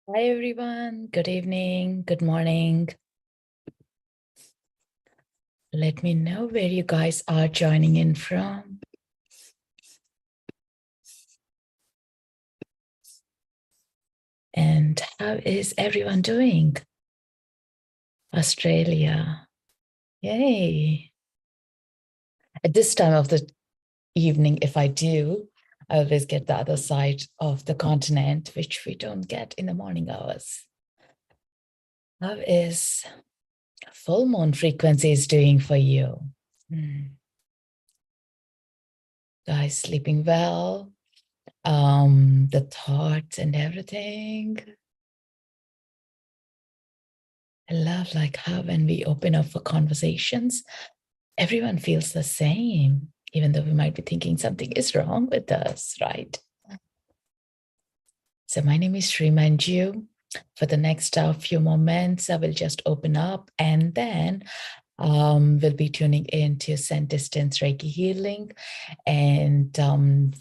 Hi, everyone. Good evening. Good morning. Let me know where you guys are joining in from. And how is everyone doing? Australia. Yay. At this time of the evening, if I do, I always get the other side of the continent, which we don't get in the morning hours. How is full moon frequencies doing for you? Guys, sleeping well? The thoughts and everything. I love like how when we open up for conversations, everyone feels the same, even though we might be thinking something is wrong with us, right? So my name is Srimanju. For the next few moments, I will just open up and then we'll be tuning into Send Distance Reiki Healing, and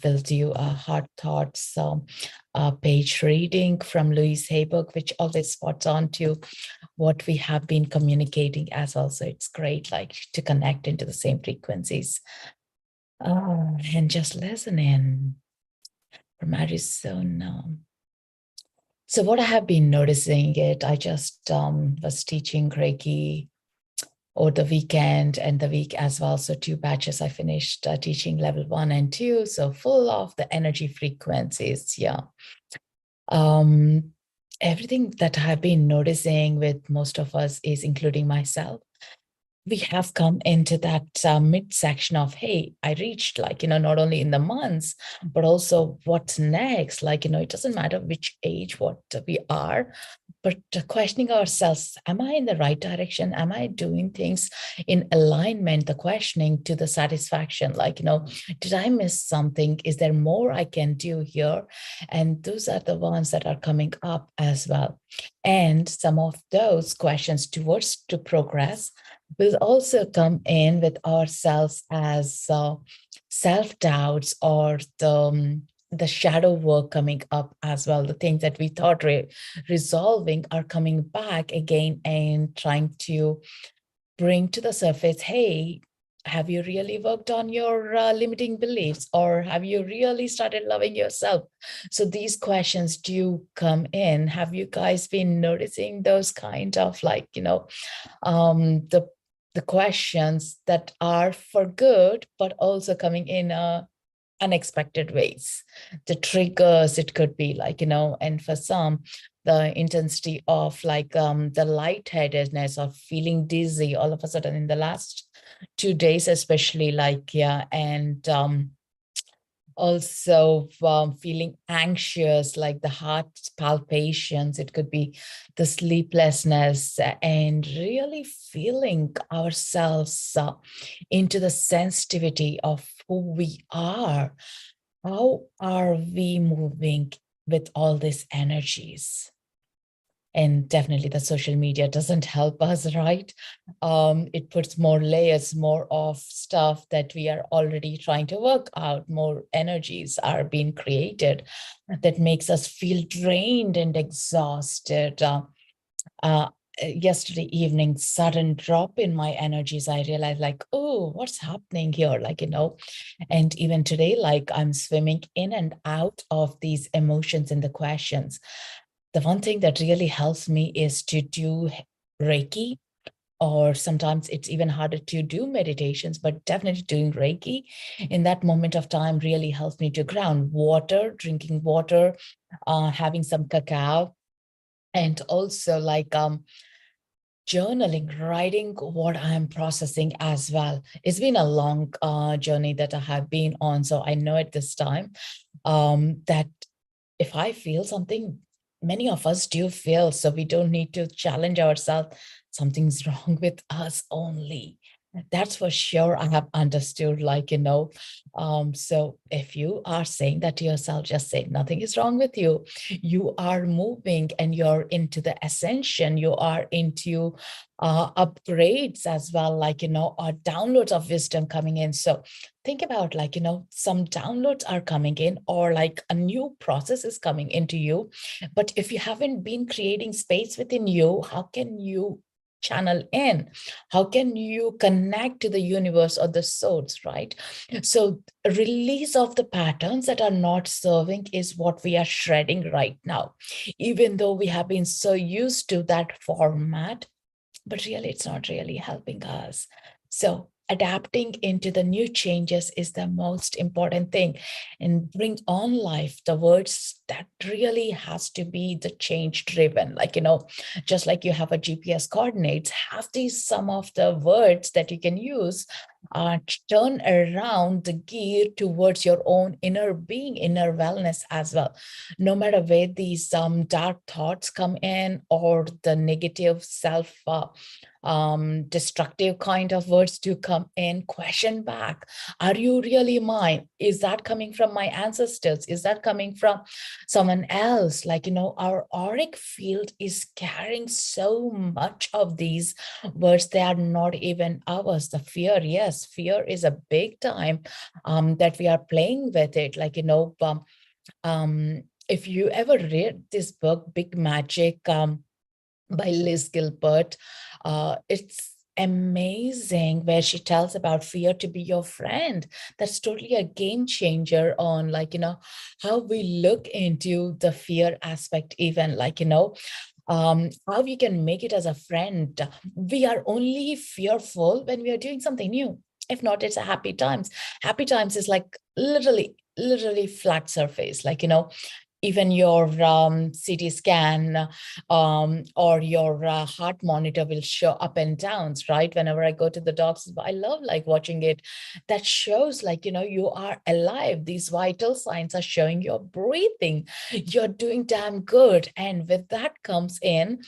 we'll do a Heart Thoughts page reading from Louise Hay book, which always spots on to what we have been communicating as well. So it's great, like to connect into the same frequencies and just listen in from Arizona. So what I have been noticing it, I just was teaching Reiki over the weekend and the week as well. So 2 batches I finished teaching level 1 and 2. So full of the energy frequencies. Yeah. Everything that I've been noticing with most of us is, including myself, we have come into that midsection of, hey, I reached, like, not only in the months, but also what's next. Like, it doesn't matter which age, what we are, but questioning ourselves, am I in the right direction? Am I doing things in alignment? The questioning to the satisfaction, like, did I miss something? Is there more I can do here? And those are the ones that are coming up as well. And some of those questions towards to progress will also come in with ourselves as self-doubts or the shadow work coming up as well. The things that we thought resolving are coming back again and trying to bring to the surface, hey, have you really worked on your limiting beliefs, or have you really started loving yourself? So these questions do come in. Have you guys been noticing those kind of, like, the questions that are for good, but also coming in unexpected ways? The triggers, it could be like, and for some, the intensity of like the lightheadedness of feeling dizzy all of a sudden in the last 2 days, especially, like, yeah. And also feeling anxious, like the heart palpitations, it could be the sleeplessness, and really feeling ourselves into the sensitivity of who we are. How are we moving with all these energies? And definitely the social media doesn't help us, right? It puts more layers, more of stuff that we are already trying to work out. More energies are being created that makes us feel drained and exhausted. Yesterday evening, sudden drop in my energies, I realized, like, oh, what's happening here? Like, and even today, like, I'm swimming in and out of these emotions and the questions. The one thing that really helps me is to do Reiki, or sometimes it's even harder to do meditations, but definitely doing Reiki in that moment of time really helps me to ground. Water, drinking water, having some cacao, and also like journaling, writing what I'm processing as well. It's been a long journey that I have been on. So I know at this time that if I feel something, many of us do feel, so we don't need to challenge ourselves. Something's wrong with us only. That's for sure. I have understood, so if you are saying that to yourself, just say nothing is wrong with you. You are moving and you're into the ascension. You are into upgrades as well, downloads of wisdom coming in. So think about some downloads are coming in, or like a new process is coming into you. But if you haven't been creating space within you, how can you channel in? How can you connect to the universe or the source, right? So release of the patterns that are not serving is what we are shredding right now, even though we have been so used to that format, but really it's not really helping us. So adapting into the new changes is the most important thing, and bring on life the words that really has to be the change driven, just like you have a GPS coordinates, have these some of the words that you can use, turn around the gear towards your own inner being, inner wellness as well. No matter where these dark thoughts come in, or the negative self destructive kind of words to come in, question back. Are you really mine? Is that coming from my ancestors? Is that coming from someone else? Our auric field is carrying so much of these words. They are not even ours. The fear, yes, fear is a big time that we are playing with it. If you ever read this book, Big Magic, by Liz Gilbert. It's amazing, where she tells about fear to be your friend. That's totally a game changer on how we look into the fear aspect, even how we can make it as a friend. We are only fearful when we are doing something new. If not, it's a happy times. Happy times is like literally flat surface, even your CT scan or your heart monitor will show up and downs, right? Whenever I go to the doctors, I love watching it. That shows you are alive. These vital signs are showing you're breathing. You're doing damn good. And with that comes in,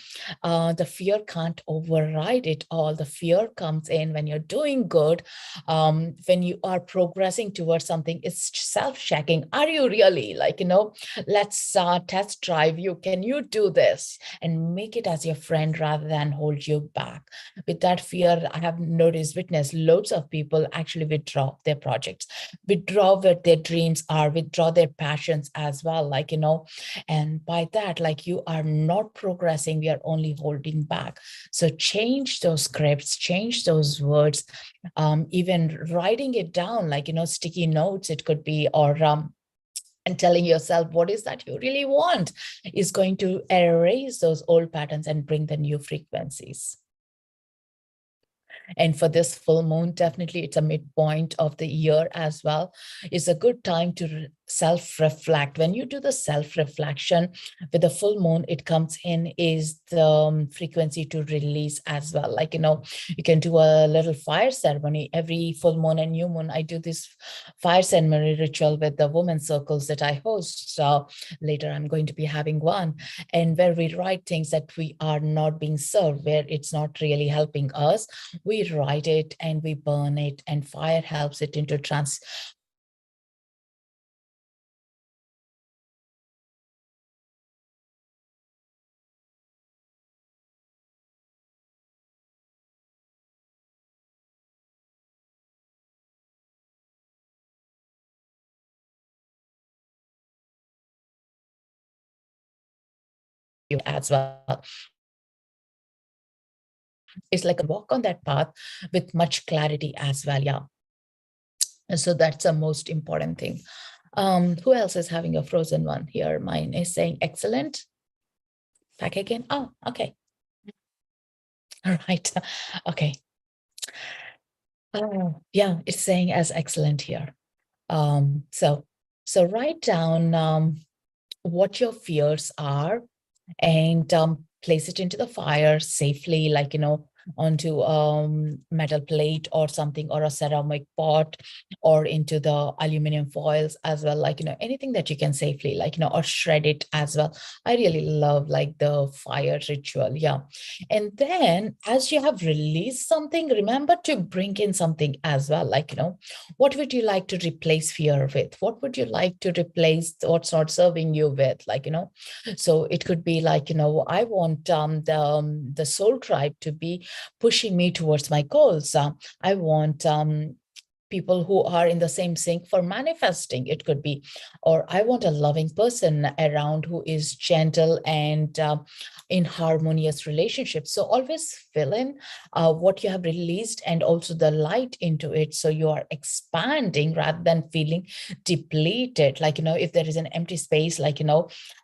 the fear can't override it all. The fear comes in when you're doing good, when you are progressing towards something. It's self-checking. Are you really let's test drive you. Can you do this? And make it as your friend rather than hold you back. With that fear, I have witnessed loads of people actually withdraw their projects, withdraw what their dreams are, withdraw their passions as well. And by that, you are not progressing, we are only holding back. So change those scripts, change those words, even writing it down, sticky notes, it could be, or and telling yourself what is that you really want is going to erase those old patterns and bring the new frequencies. And for this full moon, definitely it's a midpoint of the year as well. It's a good time to self-reflect. When you do the self-reflection with the full moon, it comes in is the frequency to release as well. You can do a little fire ceremony every full moon and new moon. I do this fire ceremony ritual with the women's circles that I host. So later I'm going to be having one, and where we write things that we are not being served, where it's not really helping us. We write it and we burn it, and fire helps it into you as well. It's like a walk on that path with much clarity as well. Yeah. And so that's the most important thing. Who else is having a frozen one here? Mine is saying excellent. Back again. Oh, okay. All right. Okay. Oh, yeah, it's saying as excellent here. So write down what your fears are, and place it into the fire safely, onto metal plate or something, or a ceramic pot, or into the aluminum foils as well, like, anything that you can safely, like, or shred it as well. I really love like the fire ritual. Yeah. And then as you have released something, remember to bring in something as well, like, what would you like to replace fear with? What would you like to replace what's not serving you with? Like, so it could be like, I want the soul tribe to be pushing me towards my goals. I want people who are in the same sync for manifesting, it could be. Or I want a loving person around who is gentle and in harmonious relationships. So always fill in what you have released and also the light into it, so you are expanding rather than feeling depleted. Like, if there is an empty space, like,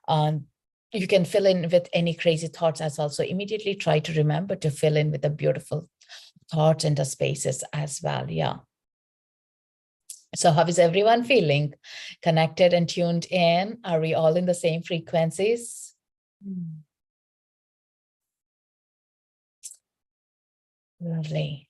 um, you can fill in with any crazy thoughts as well. So immediately try to remember to fill in with the beautiful thoughts and the spaces as well. Yeah. So how is everyone feeling? Connected and tuned in? Are we all in the same frequencies? Lovely.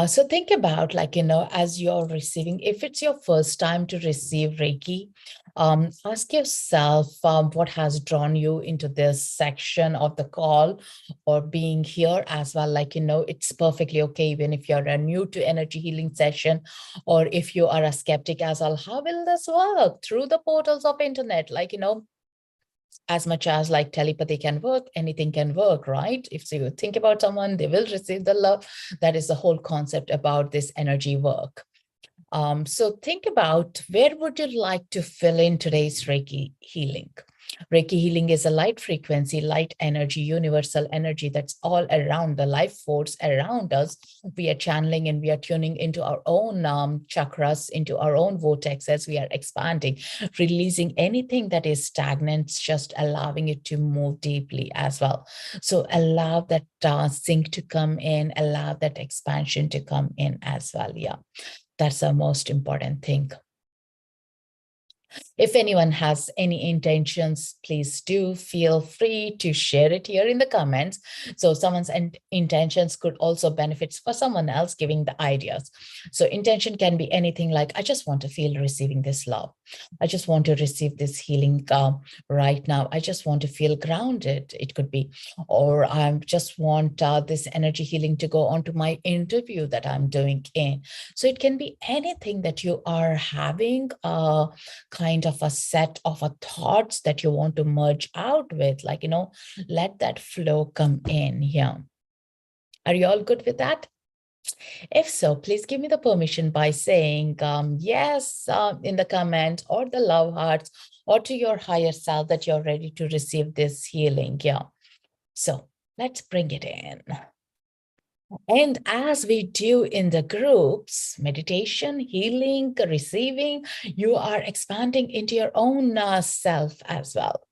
So think about, like, as you're receiving, if it's your first time to receive Reiki, ask yourself what has drawn you into this section of the call or being here as well. Like, it's perfectly okay, even if you're a new to energy healing session, or if you are a skeptic as well. How will this work? Through the portals of internet, like, as much as like telepathy can work, anything can work, right? If you think about someone, they will receive the love. That is the whole concept about this energy work. So think about, where would you like to fill in today's Reiki healing? Reiki healing is a light frequency, light energy, universal energy that's all around the life force around us. We are channeling and we are tuning into our own chakras, into our own vortexes. We are expanding, releasing anything that is stagnant, just allowing it to move deeply as well. So allow that sync to come in, allow that expansion to come in as well. Yeah. That's the most important thing. If anyone has any intentions, please do feel free to share it here in the comments. So someone's intentions could also benefit for someone else giving the ideas. So intention can be anything like, I just want to feel receiving this love. I just want to receive this healing right now. I just want to feel grounded. It could be, or I just want this energy healing to go on to my interview that I'm doing in. So it can be anything that you are having kind of a set of thoughts that you want to merge out with, like, let that flow come in here. Are you all good with that? If so, please give me the permission by saying yes in the comment, or the love hearts, or to your higher self that you're ready to receive this healing. Yeah. So let's bring it in. And as we do in the groups, meditation, healing, receiving, you are expanding into your own self as well.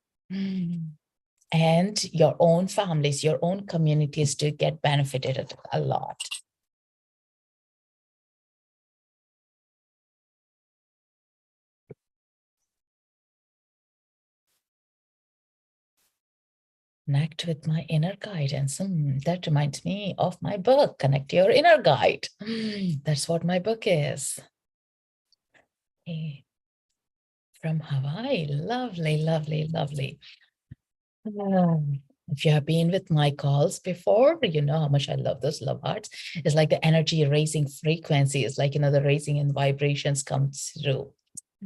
And your own families, your own communities to get benefited a lot. Connect with my inner guidance. That reminds me of my book, Connect to Your Inner Guide. That's what my book is. Hey, from Hawaii. Lovely, lovely, lovely. If you have been with my calls before, you know how much I love those love hearts. It's like the energy raising frequency. It's like, the raising and vibrations come through.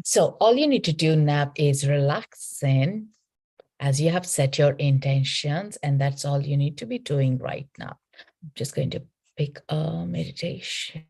So all you need to do now is relax in as you have set your intentions, and that's all you need to be doing right now. I'm just going to pick a meditation.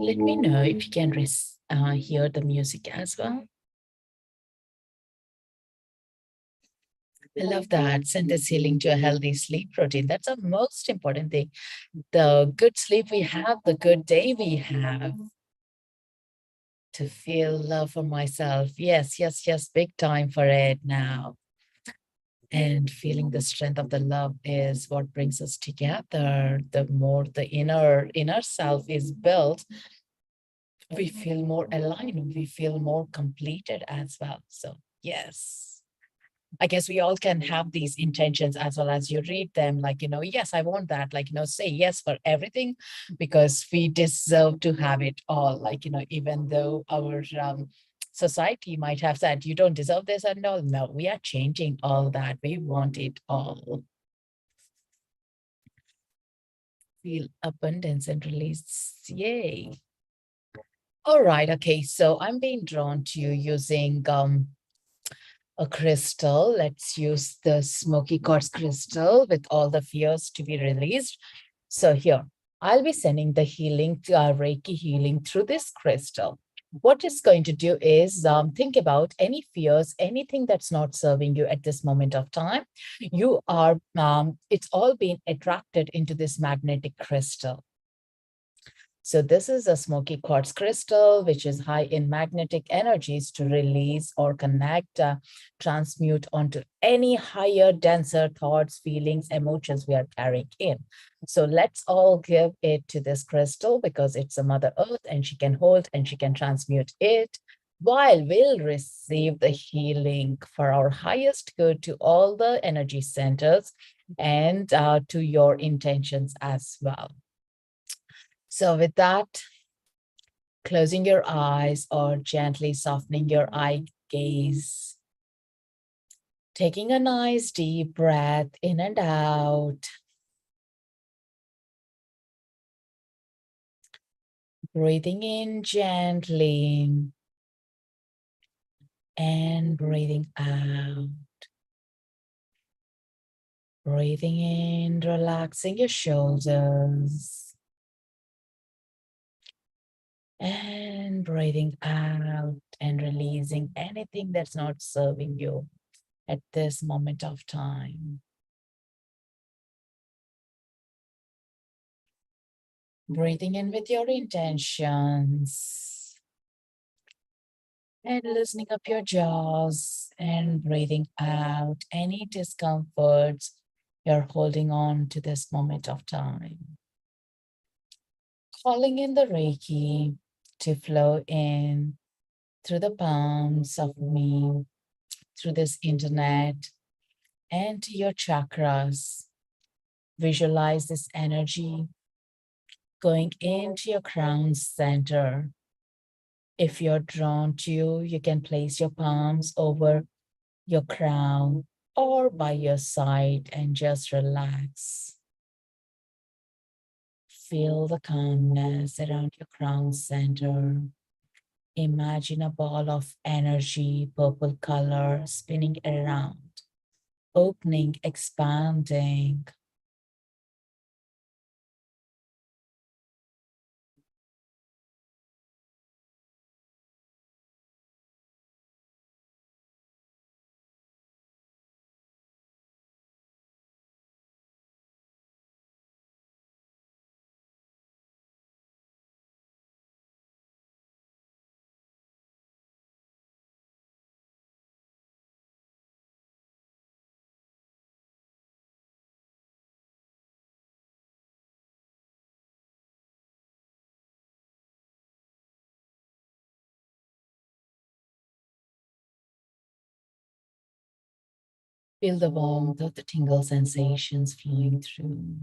Let me know if you can hear the music as well. I love that. Send this healing to a healthy sleep routine. That's the most important thing. The good sleep we have, the good day we have. to feel love for myself. Yes, yes, yes, big time for it now. And feeling the strength of the love is what brings us together. The more the inner self is built, we feel more aligned, we feel more completed as well. So yes, I guess we all can have these intentions as well as you read them, like, yes, I want that, like, say yes for everything because we deserve to have it all. Like, even though our society might have said you don't deserve this and all, no, we are changing all that. We want it all. Feel abundance and release. Yay. All right. Okay. So I'm being drawn to you using a crystal. Let's use the smoky quartz crystal with all the fears to be released. So here, I'll be sending the healing, Reiki healing through this crystal. What it's going to do is think about any fears, anything that's not serving you at this moment of time. It's all been attracted into this magnetic crystal. So this is a smoky quartz crystal, which is high in magnetic energies to release or connect, transmute onto any higher, denser thoughts, feelings, emotions we are carrying in. So let's all give it to this crystal because it's a Mother Earth and she can hold and she can transmute it while we'll receive the healing for our highest good to all the energy centers and to your intentions as well. So with that, closing your eyes or gently softening your eye gaze, taking a nice deep breath in and out, breathing in gently and breathing out. Breathing in, relaxing your shoulders. And breathing out and releasing anything that's not serving you at this moment of time. Breathing in with your intentions and loosening up your jaws and breathing out any discomforts you're holding on to this moment of time. Calling in the Reiki to flow in through the palms of me, through this internet, and to your chakras. Visualize this energy going into your crown center. If you're drawn to, you can place your palms over your crown or by your side and just relax. Feel the calmness around your crown center. Imagine a ball of energy, purple color, spinning around, opening, expanding. Feel the warmth of the tingle sensations flowing through.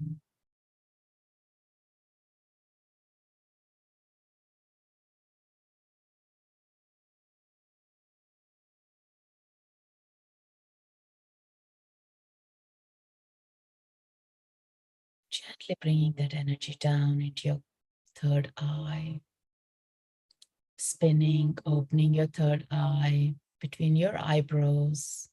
Gently bringing that energy down into your third eye. Spinning, opening your third eye between your eyebrows.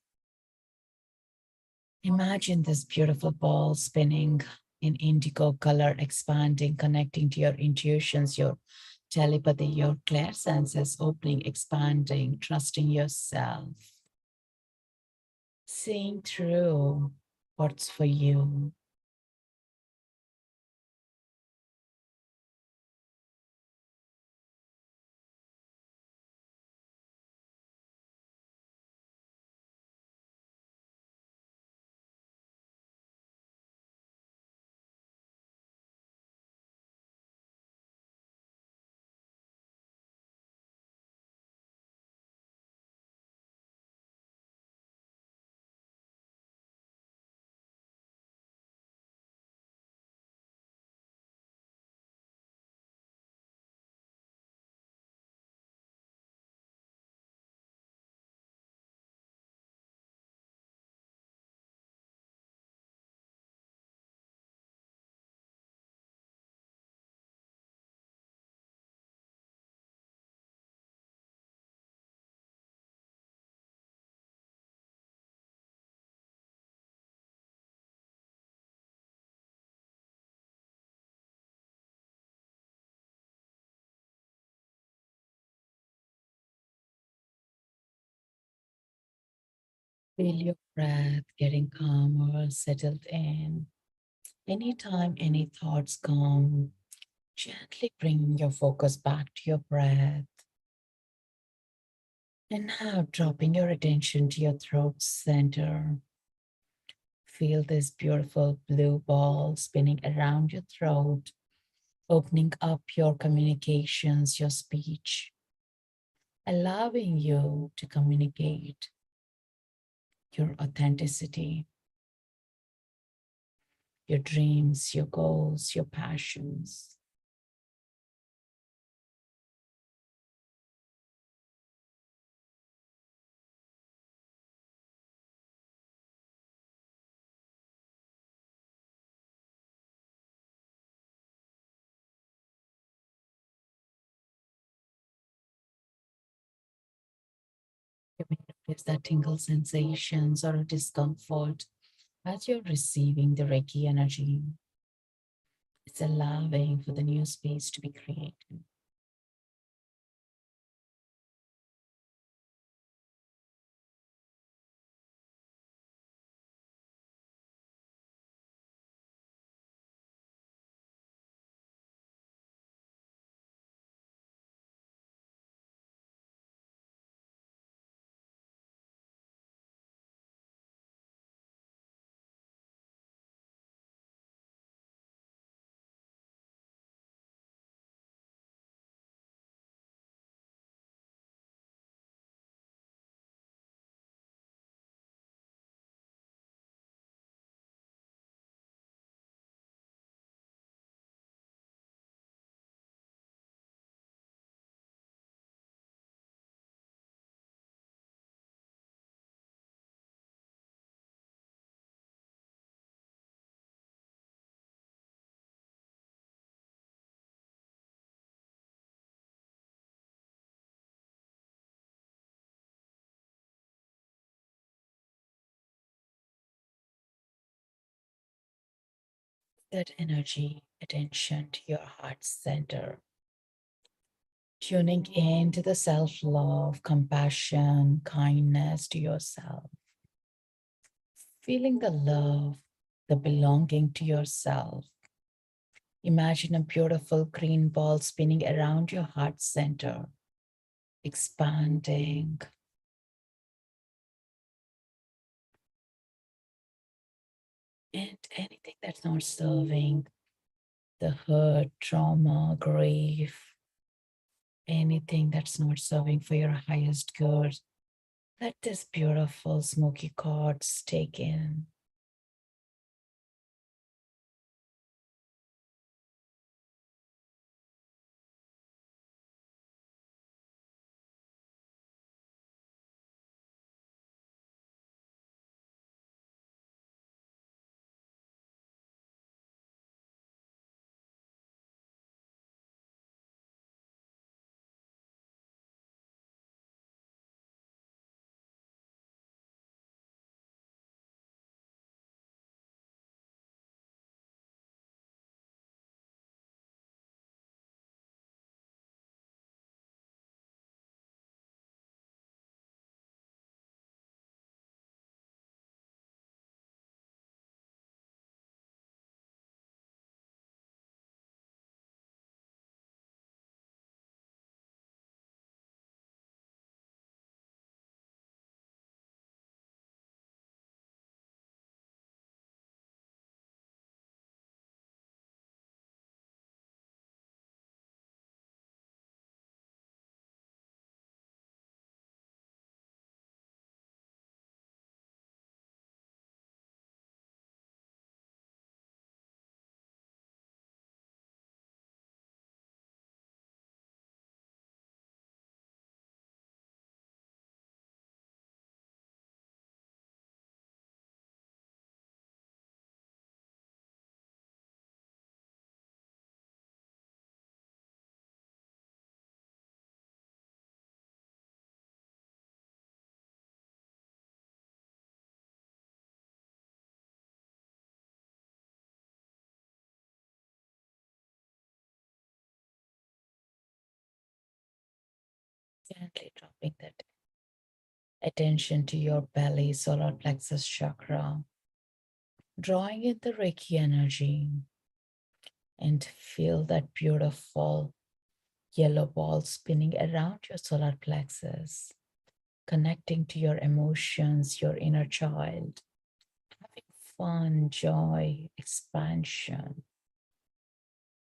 Imagine this beautiful ball spinning in indigo color, expanding, connecting to your intuitions, your telepathy, your clairsenses, opening, expanding, trusting yourself, seeing through what's for you. Feel your breath getting calmer, settled in. Anytime any thoughts come, gently bring your focus back to your breath. And now dropping your attention to your throat center. Feel this beautiful blue ball spinning around your throat, opening up your communications, your speech, allowing you to communicate your authenticity, your dreams, your goals, your passions. You may notice that tingle sensations or a discomfort as you're receiving the Reiki energy. It's allowing for the new space to be created. That energy, attention to your heart center, tuning into the self love, compassion, kindness to yourself, feeling the love, the belonging to yourself. Imagine a beautiful green ball spinning around your heart center, expanding. And anything that's not serving the hurt, trauma, grief, anything that's not serving for your highest good, let this beautiful smoky quartz take in. Gently dropping that attention to your belly, solar plexus chakra, drawing in the Reiki energy, and feel that beautiful yellow ball spinning around your solar plexus, connecting to your emotions, your inner child, having fun, joy, expansion,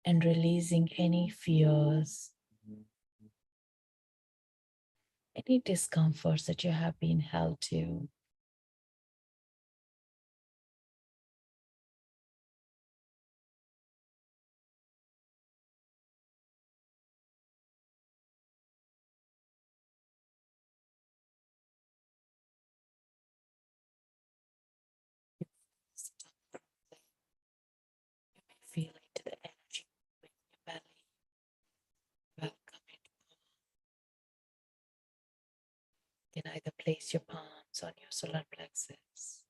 and releasing any fears, any discomforts that you have been held to. You may feel into the energy in your belly. Welcome it. You can either place your palms on your solar plexus.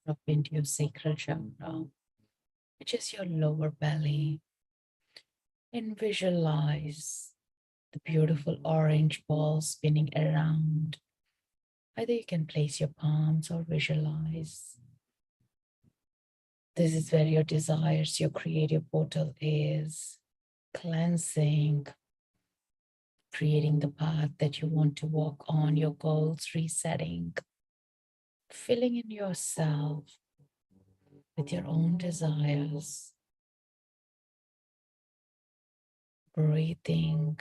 Drop into your sacral chakra, which is your lower belly, and visualize the beautiful orange ball spinning around. Either you can place your palms or visualize. This is where your desires, your creative portal is, cleansing, creating the path that you want to walk on, your goals, resetting, filling in yourself with your own desires, breathing,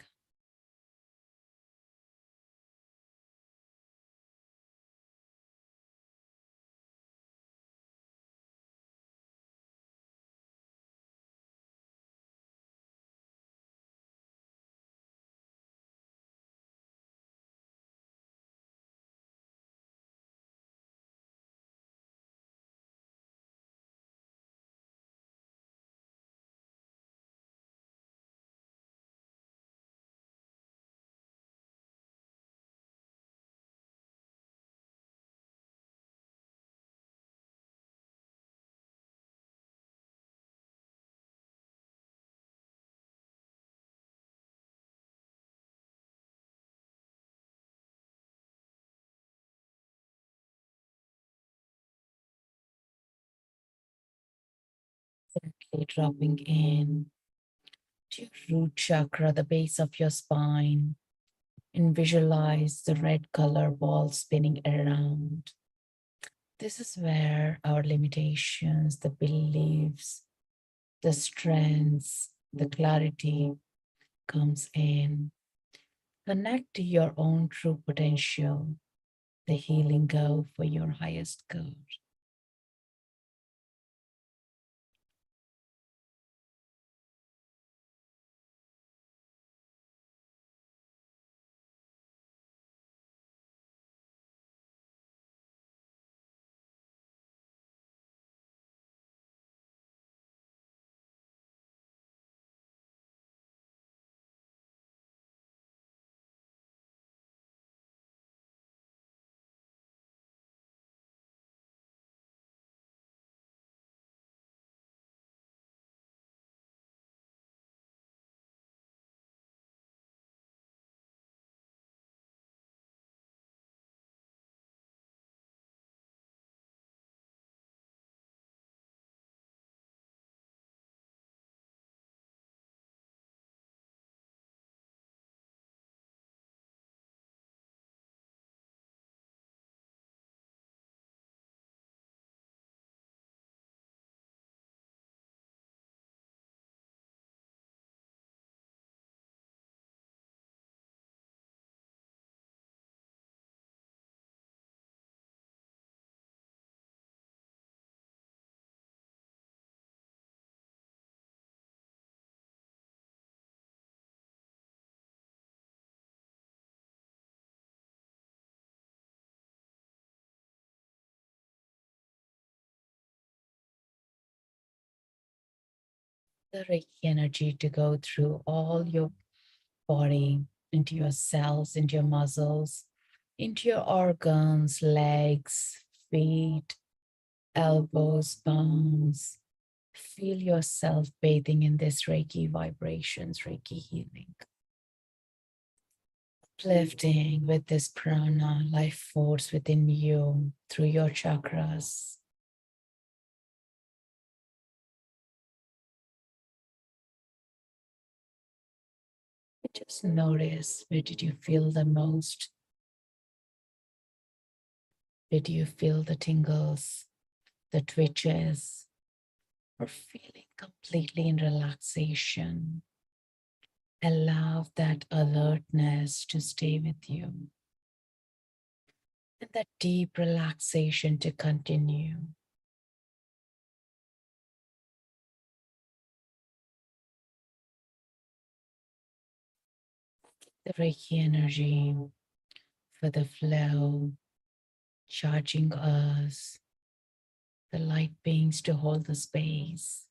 gently dropping in to your root chakra, the base of your spine, and visualize the red color ball spinning around. This is where our limitations, the beliefs, the strengths, the clarity comes in. Connect to your own true potential, the healing go for your highest good. The Reiki energy to go through all your body, into your cells, into your muscles, into your organs, legs, feet, elbows, palms. Feel yourself bathing in this Reiki vibrations, Reiki healing. Uplifting with this prana, life force within you through your chakras. Just notice, where did you feel the most? Did you feel the tingles, the twitches, or feeling completely in relaxation? Allow that alertness to stay with you and that deep relaxation to continue. The Reiki energy for the flow, charging us, the light beings to hold the space.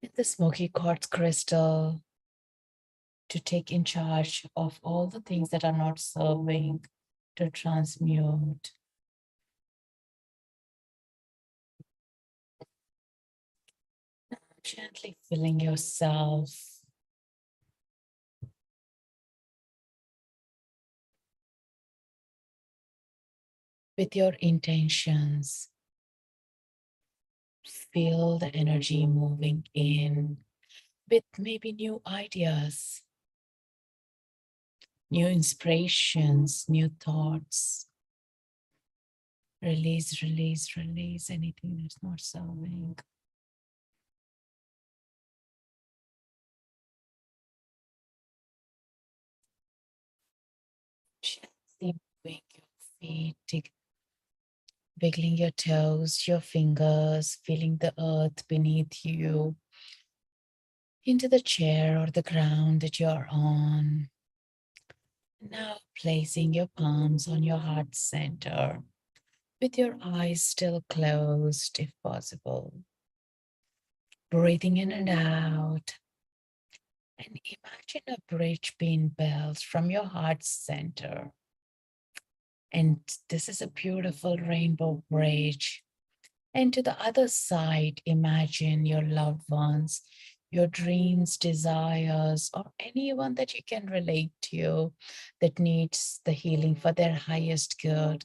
And the smoky quartz crystal to take in charge of all the things that are not serving, to transmute. Gently filling yourself with your intentions. Feel the energy moving in with maybe new ideas, new inspirations, new thoughts. Release, release, release anything that's not serving. Gently moving your feet, wiggling your toes, your fingers, feeling the earth beneath you, into the chair or the ground that you're on. Now placing your palms on your heart center with your eyes still closed if possible. Breathing in and out. And imagine a bridge being built from your heart center. And this is a beautiful rainbow bridge. And to the other side, imagine your loved ones, your dreams, desires, or anyone that you can relate to that needs the healing for their highest good.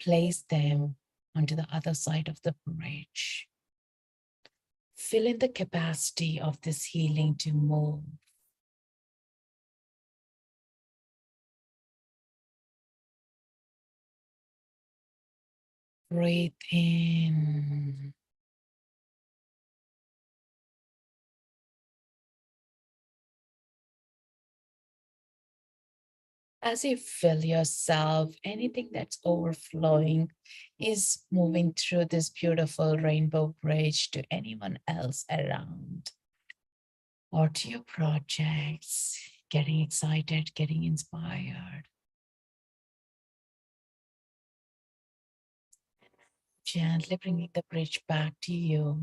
Place them onto the other side of the bridge. Fill in the capacity of this healing to move. Breathe in. As you fill yourself, anything that's overflowing is moving through this beautiful rainbow bridge to anyone else around or to your projects, getting excited, getting inspired. Gently bringing the bridge back to you,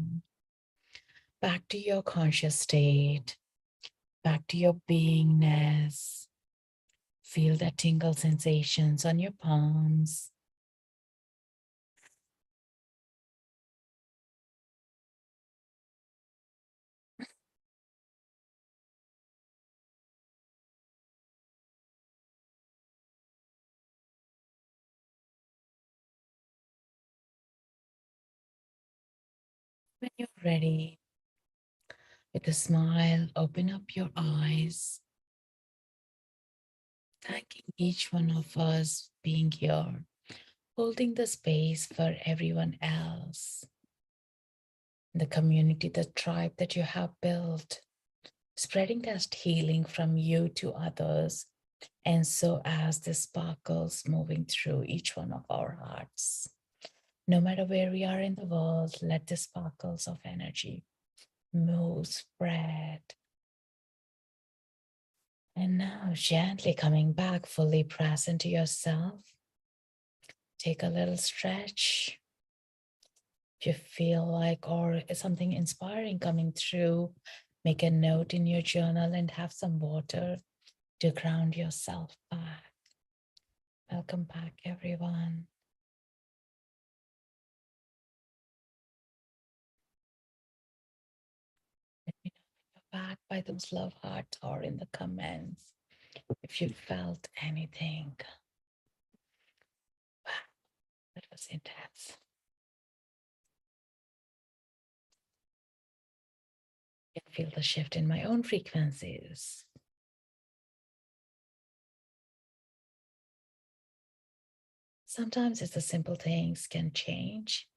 back to your conscious state, back to your beingness. Feel the tingle sensations on your palms. When you're ready, with a smile, open up your eyes, thanking each one of us being here, holding the space for everyone else, the community, the tribe that you have built, spreading that healing from you to others. And so as the sparkles moving through each one of our hearts, no matter where we are in the world, let the sparkles of energy move, spread. And now gently coming back, fully present to yourself. Take a little stretch. If you feel like, or something inspiring coming through, make a note in your journal and have some water to ground yourself back. Welcome back, everyone. Let me know if you're back by those love hearts or in the comments if you felt anything. Wow, that was intense. I feel the shift in my own frequencies. Sometimes it's the simple things can change,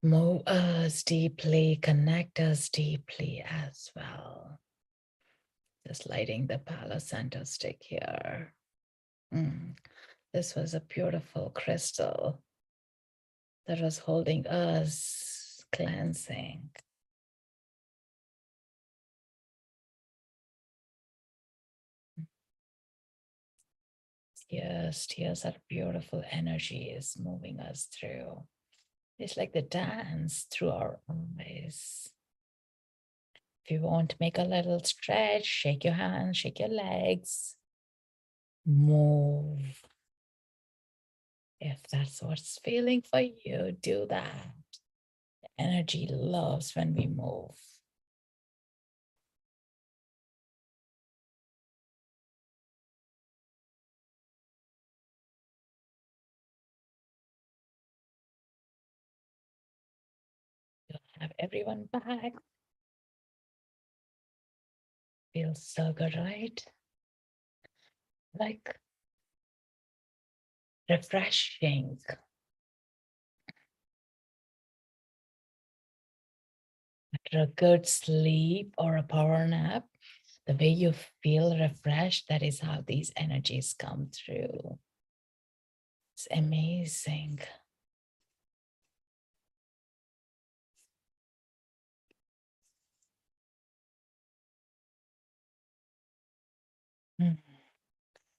move us deeply, connect us deeply as well. Just lighting the Palo Santo stick here. This was a beautiful crystal that was holding us, cleansing. Yes, tears are beautiful energies moving us through. It's like the dance through our eyes. If you want to make a little stretch, shake your hands, shake your legs, move. If that's what's feeling for you, do that. The energy loves when we move. You'll have everyone back. Feels so good, right? Like refreshing. After a good sleep or a power nap, the way you feel refreshed, that is how these energies come through. It's amazing.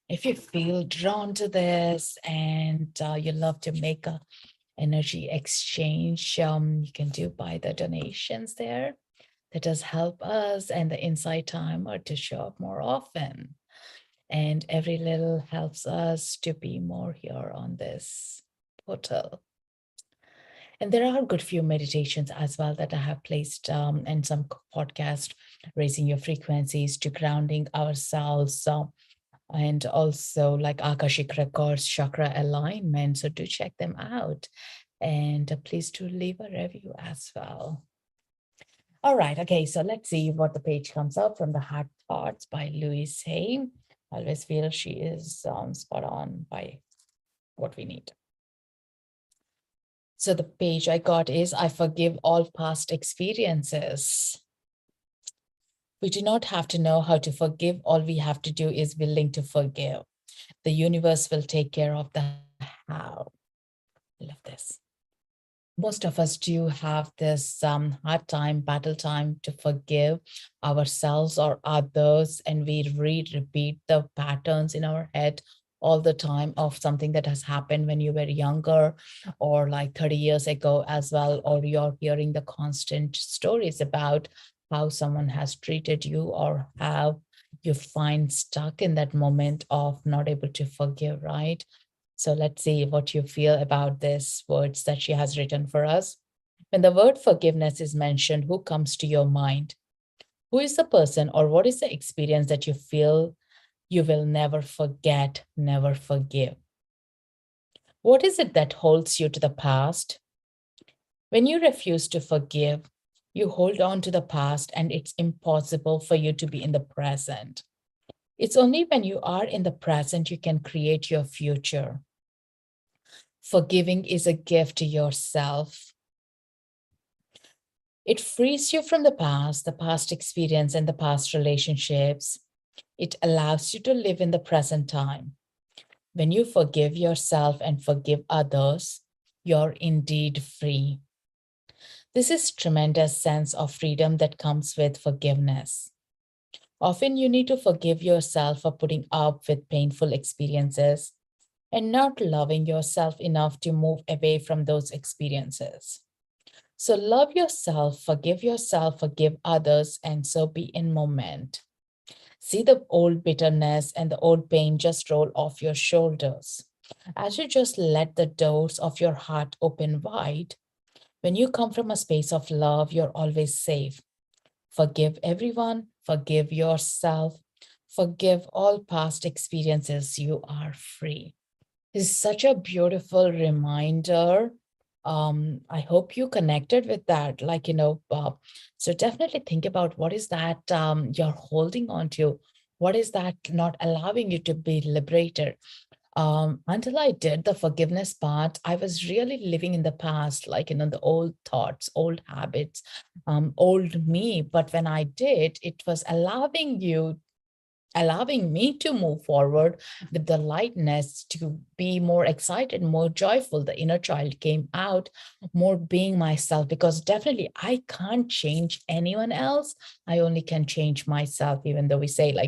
If you feel drawn to this and you love to make a energy exchange, you can do by the donations there. That does help us and the Insight Timer to show up more often. And every little helps us to be more here on this portal. And there are a good few meditations as well that I have placed in some podcast, raising your frequencies to grounding ourselves. And also like Akashic Records, chakra alignment. So do check them out. And please do leave a review as well. All right. Okay. So let's see what the page comes up from the Heart Thoughts by Louise Hay. I always feel she is spot on by what we need. So the page I got is I forgive all past experiences. We do not have to know how to forgive. All we have to do is willing to forgive. The universe will take care of the how. I love this. Most of us do have this hard time, battle time to forgive ourselves or others, and we repeat the patterns in our head all the time of something that has happened when you were younger or like 30 years ago as well, or you're hearing the constant stories about how someone has treated you or how you find stuck in that moment of not able to forgive, right? So let's see what you feel about these words that she has written for us. When the word forgiveness is mentioned, who comes to your mind? Who is the person or what is the experience that you feel you will never forget, never forgive? What is it that holds you to the past? When you refuse to forgive, you hold on to the past and it's impossible for you to be in the present. It's only when you are in the present you can create your future. Forgiving is a gift to yourself. It frees you from the past experience, and the past relationships. It allows you to live in the present time. When you forgive yourself and forgive others, you're indeed free. This is tremendous sense of freedom that comes with forgiveness. Often you need to forgive yourself for putting up with painful experiences and not loving yourself enough to move away from those experiences. So love yourself, forgive others, and so be in moment. See the old bitterness and the old pain just roll off your shoulders. As you just let the doors of your heart open wide, when you come from a space of love, you're always safe. Forgive everyone, forgive yourself, forgive all past experiences. You are free. It's such a beautiful reminder. I hope you connected with that. So definitely think about what is that you're holding on to? What is that not allowing you to be liberated? Until I did the forgiveness part, I was really living in the past, the old thoughts, old habits, old me. But when I did, it was allowing me to move forward with the lightness, to be more excited, more joyful. The inner child came out, more being myself, because definitely I can't change anyone else. I only can change myself, even though we say, I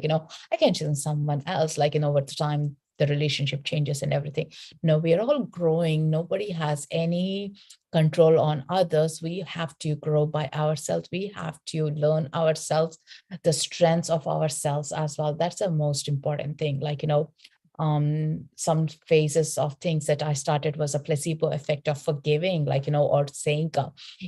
can change someone else, over the time the relationship changes and everything. No, we are all growing. Nobody has any control on others. We have to grow by ourselves. We have to learn ourselves, the strengths of ourselves as well. That's the most important thing. Some phases of things that I started was a placebo effect of forgiving, or saying,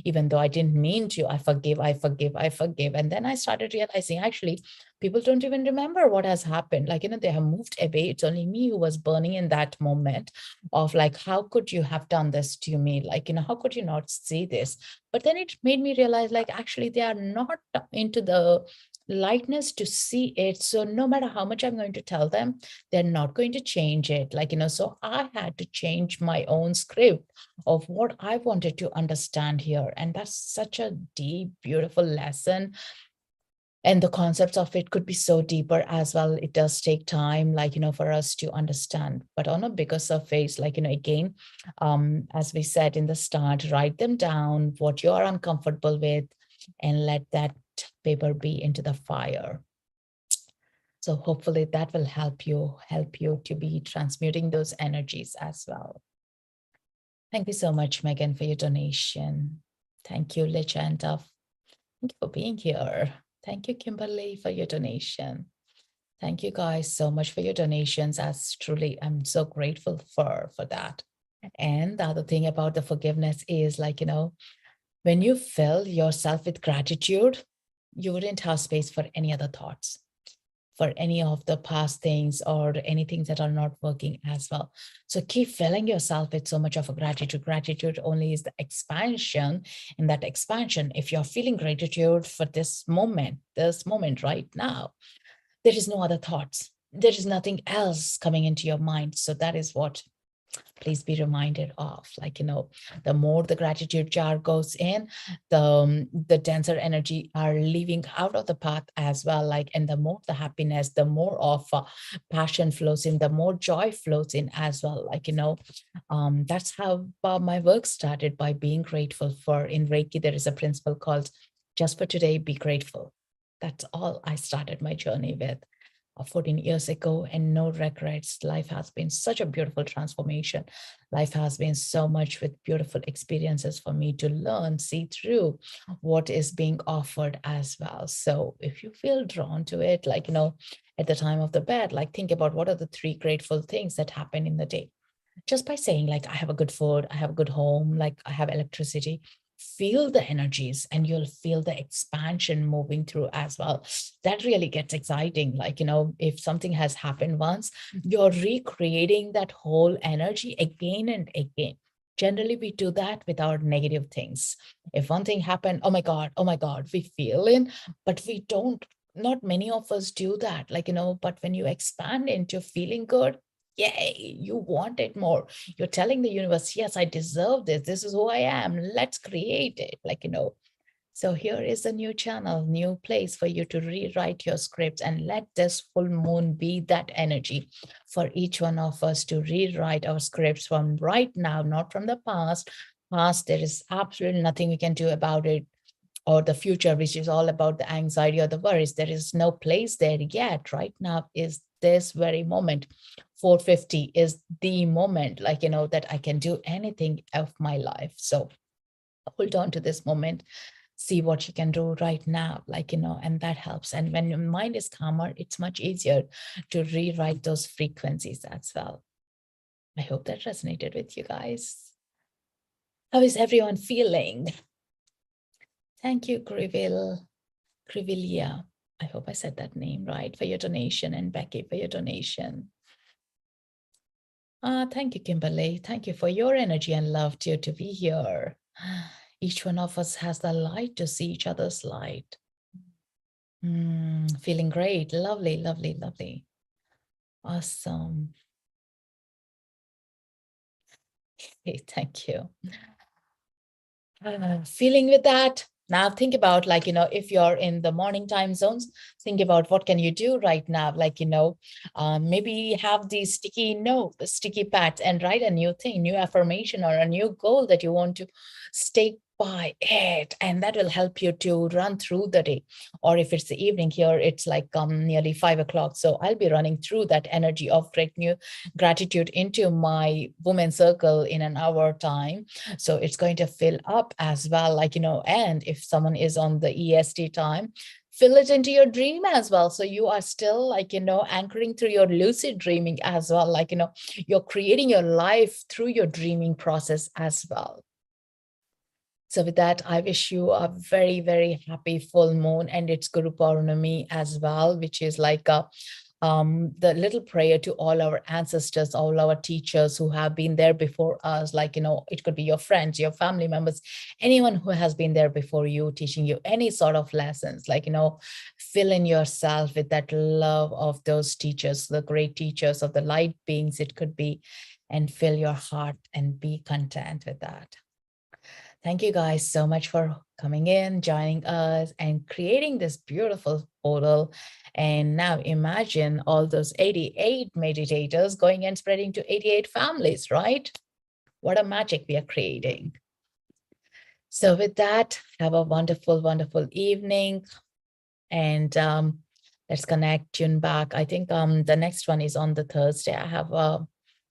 even though I didn't mean to, I forgive, I forgive, I forgive. And then I started realizing, actually, people don't even remember what has happened. They have moved away. It's only me who was burning in that moment of how could you have done this to me? How could you not see this? But then it made me realize, actually, they are not into the lightness to see it. So no matter how much I'm going to tell them, they're not going to change it. So I had to change my own script of what I wanted to understand here. And that's such a deep, beautiful lesson. And the concepts of it could be so deeper as well. It does take time, for us to understand. But on a bigger surface, again, as we said in the start, write them down, what you are uncomfortable with, and let that paper be into the fire. So hopefully that will help you to be transmuting those energies as well. Thank you so much, Megan, for your donation. Thank you, Legenda. Thank you for being here. Thank you, Kimberly, for your donation. Thank you guys so much for your donations. As truly, I'm so grateful for that. And the other thing about the forgiveness is when you fill yourself with gratitude, you wouldn't have space for any other thoughts, for any of the past things or anything that are not working as well. So keep filling yourself with so much of a gratitude. Gratitude only is the expansion. In that expansion, if you're feeling gratitude for this moment right now, there is no other thoughts. There is nothing else coming into your mind. So that is what please be reminded of. The more the gratitude jar goes in, the denser energy are leaving out of the path as well. And the more the happiness, the more of passion flows in, the more joy flows in as well. That's how my work started, by being grateful. For in Reiki, there is a principle called just for today, be grateful. That's all I started my journey with 14 years ago, and no regrets. Life has been such a beautiful transformation. Life has been so much with beautiful experiences for me to learn, see through what is being offered as well. So if you feel drawn to it, at the time of the bed, think about what are the 3 grateful things that happen in the day. Just by saying, I have a good food, I have a good home, I have electricity, feel the energies, and you'll feel the expansion moving through as well. That really gets exciting. If something has happened once, you're recreating that whole energy again and again. Generally, we do that with our negative things. If one thing happened, oh my God, we feel it, but we don't, not many of us do that, but when you expand into feeling good, yay, you want it more. You're telling the universe, yes, I deserve this. This is who I am. Let's create it. So here is a new channel, new place for you to rewrite your scripts, and let this full moon be that energy for each one of us to rewrite our scripts from right now, not from the past. Past, there is absolutely nothing we can do about it, or the future, which is all about the anxiety or the worries. There is no place there yet. Right now is this very moment 4:50 is the moment, like, that I can do anything of my life. So hold on to this moment, see what you can do right now, like, and that helps. And when your mind is calmer, it's much easier to rewrite those frequencies as well. I hope that resonated with you guys. How is everyone feeling? Thank you, Grivilia. I hope I said that name right, for your donation, and Becky for your donation. Thank you, Kimberly. Thank you for your energy and love to be here. Each one of us has the light to see each other's light. Feeling great. Lovely, lovely, lovely. Awesome. Okay, thank you. Feeling with that. Now think about, like, if you're in the morning time zones, think about what can you do right now. Like, maybe have these sticky pads and write a new thing, new affirmation or a new goal that you want to stay by it. And that will help you to run through the day. Or if it's the evening here, it's like nearly 5 o'clock. So I'll be running through that energy of great new gratitude into my women's circle in an hour time. So it's going to fill up as well, like, and if someone is on the EST time, fill it into your dream as well. So you are still, like, anchoring through your lucid dreaming as well. Like, you're creating your life through your dreaming process as well. So with that, I wish you a very, very happy full moon, and it's Guru Purnami as well, which is like the little prayer to all our ancestors, all our teachers who have been there before us. Like, it could be your friends, your family members, anyone who has been there before you, teaching you any sort of lessons. Like, fill in yourself with that love of those teachers, the great teachers of the light beings it could be, and fill your heart and be content with that. Thank you guys so much for coming in, joining us, and creating this beautiful portal. And now imagine all those 88 meditators going and spreading to 88 families, right? What a magic we are creating. So with that, have a wonderful, wonderful evening. And let's connect, tune back. I think the next one is on the Thursday. I have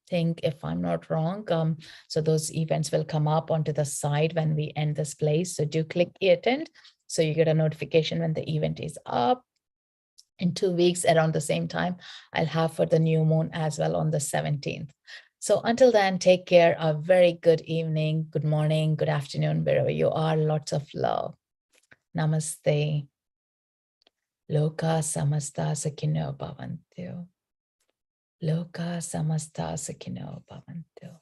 think, if I'm not wrong. So those events will come up onto the side when we end this place. So do click attend so you get a notification when the event is up. In 2 weeks around the same time, I'll have for the new moon as well on the 17th. So until then, take care. A very good evening, good morning, good afternoon, wherever you are. Lots of love. Namaste. Loka samasta sakino bhavantu. Loka samasta sakino bhavantu.